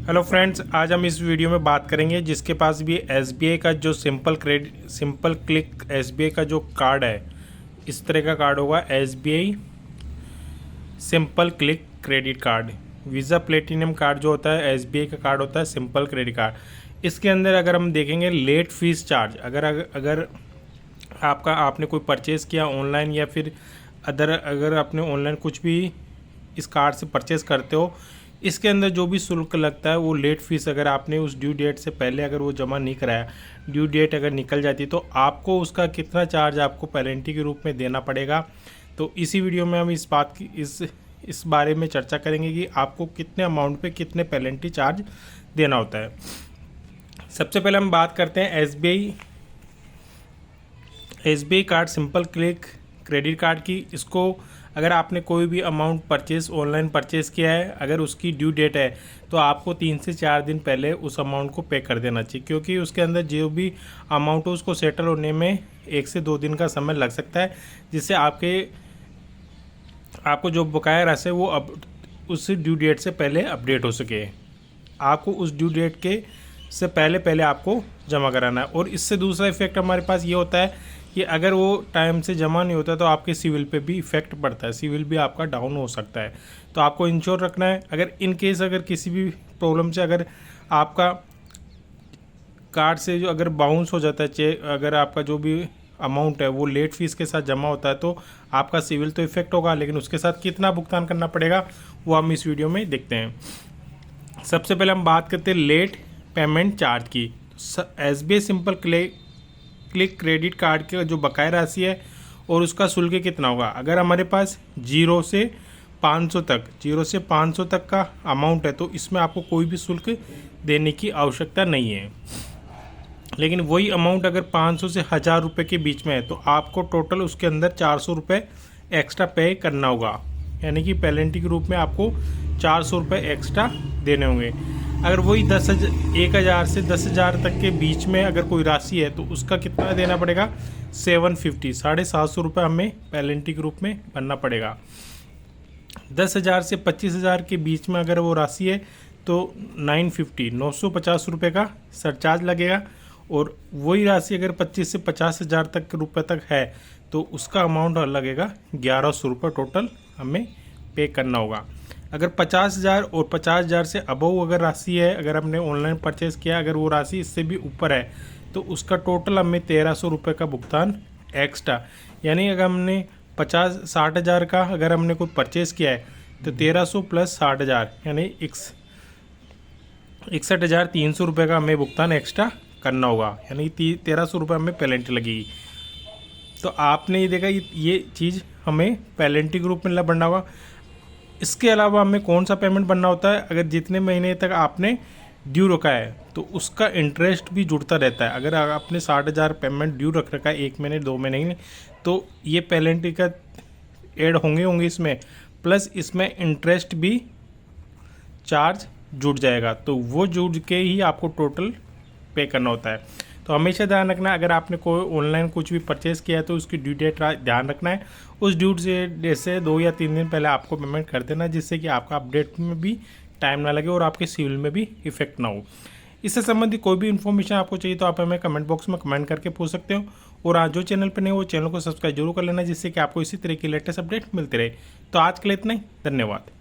Hello friends, आज हम इस वीडियो में बात करेंगे जिसके पास भी एसबीआई का जो सिंपल क्लिक एसबीआई का जो कार्ड है, इस तरह का कार्ड होगा SBI simple click credit card. Visa platinum card जो होता है एसबीआई का कार्ड होता है सिंपल क्रेडिट कार्ड। इसके अंदर अगर हम देखेंगे लेट फीस चार्ज, अगर आपने कोई परचेज़ किया ऑनलाइन या फिर अगर आपने ऑनलाइन कुछ भी इस कार्ड से परचेज़ करते हो, इसके अंदर जो भी शुल्क लगता है वो लेट फीस अगर आपने उस ड्यू डेट से पहले अगर वो जमा नहीं कराया, ड्यू डेट अगर निकल जाती तो आपको उसका कितना चार्ज आपको पेनल्टी के रूप में देना पड़ेगा। तो इसी वीडियो में हम इस बारे में चर्चा करेंगे कि आपको कितने अमाउंट पे कितने पेनल्टी चार्ज देना होता है। सबसे पहले हम बात करते हैं SBI card simple click credit card की। इसको अगर आपने कोई भी अमाउंट ऑनलाइन परचेज़ किया है, अगर उसकी ड्यू डेट है तो आपको 3 से 4 दिन पहले उस अमाउंट को पे कर देना चाहिए, क्योंकि उसके अंदर जो भी अमाउंट हो उसको सेटल होने में 1 से 2 दिन का समय लग सकता है, जिससे आपको जो बकाया राशि है वो अब उस ड्यू डेट से पहले अपडेट हो सके। आपको उस ड्यू डेट के से पहले आपको जमा कराना है। और इससे दूसरा इफेक्ट हमारे पास ये होता है कि अगर वो टाइम से जमा नहीं होता तो आपके सिविल पे भी इफेक्ट पड़ता है, सिविल भी आपका डाउन हो सकता है। तो आपको इंश्योर रखना है, अगर इन केस अगर किसी भी प्रॉब्लम से अगर आपका कार्ड से जो अगर बाउंस हो जाता है चेक, अगर आपका जो भी अमाउंट है वो लेट फीस के साथ जमा होता है तो आपका सिविल तो इफेक्ट होगा, लेकिन उसके साथ कितना भुगतान करना पड़ेगा वो हम इस वीडियो में देखते हैं। सबसे पहले हम बात करते हैं लेट पेमेंट चार्ज की। SBI simple click credit card के जो बकाया राशि है और उसका शुल्क कितना होगा। अगर हमारे पास 0 से 500 तक का अमाउंट है तो इसमें आपको कोई भी शुल्क देने की आवश्यकता नहीं है। लेकिन वही अमाउंट अगर 500 से 1000 रुपये के बीच में है तो आपको टोटल उसके अंदर 400 रुपये एक्स्ट्रा पे करना होगा, यानी कि पेनल्टी के रूप में आपको 400 रुपये एक्स्ट्रा देने होंगे। अगर वही 1000 से 10,000 तक के बीच में अगर कोई राशि है तो उसका कितना देना पड़ेगा, 750 रुपये हमें पेनल्टी के रूप में भरना पड़ेगा। 10,000 से 25,000 के बीच में अगर वो राशि है तो 950 रुपये का सरचार्ज लगेगा। और वही राशि अगर 25 से 50,000 तक रुपये तक है तो उसका अमाउंट लगेगा 1100 रुपये टोटल हमें पे करना होगा। अगर 50,000 और 50,000 से अबव अगर राशि है, अगर हमने ऑनलाइन परचेज़ किया, अगर वो राशि इससे भी ऊपर है तो उसका टोटल हमें 1300 रुपये का भुगतान एक्स्ट्रा, यानी अगर हमने 60,000 का अगर हमने कोई परचेज़ किया है तो 1300 प्लस 60,000 यानी 61,300 रुपये का हमें भुगतान एक्स्ट्रा करना होगा, यानी 1300 रुपये हमें पेनल्टी लगेगी। तो आपने ये देखा ये चीज़ हमें पेनल्टी के रूप में भरना होगा। इसके अलावा हमें कौन सा पेमेंट बनना होता है, अगर जितने महीने तक आपने ड्यू रखा है तो उसका इंटरेस्ट भी जुड़ता रहता है। अगर आपने 60,000 पेमेंट ड्यू रख रखा है 1 महीने 2 महीने तो ये पेनल्टी का ऐड होंगे इसमें, प्लस इसमें इंटरेस्ट भी चार्ज जुड़ जाएगा, तो वो जुड़ के ही आपको टोटल पे करना होता है। तो हमेशा ध्यान रखना है, अगर आपने कोई ऑनलाइन कुछ भी परचेज़ किया है तो उसकी ड्यू डेट ध्यान रखना है। उस ड्यू डेट से 2 या 3 दिन पहले आपको पेमेंट कर देना, जिससे कि आपका अपडेट में भी टाइम ना लगे और आपके सिविल में भी इफेक्ट ना हो। इससे संबंधित कोई भी इन्फॉर्मेशन आपको चाहिए तो आप हमें कमेंट बॉक्स में कमेंट करके पूछ सकते हो। और आज जो चैनल पर नहीं वो चैनल को सब्सक्राइब जरूर कर लेना, जिससे कि आपको इसी तरह की लेटेस्ट अपडेट मिलती रहे। तो आज के लिए इतना ही, धन्यवाद।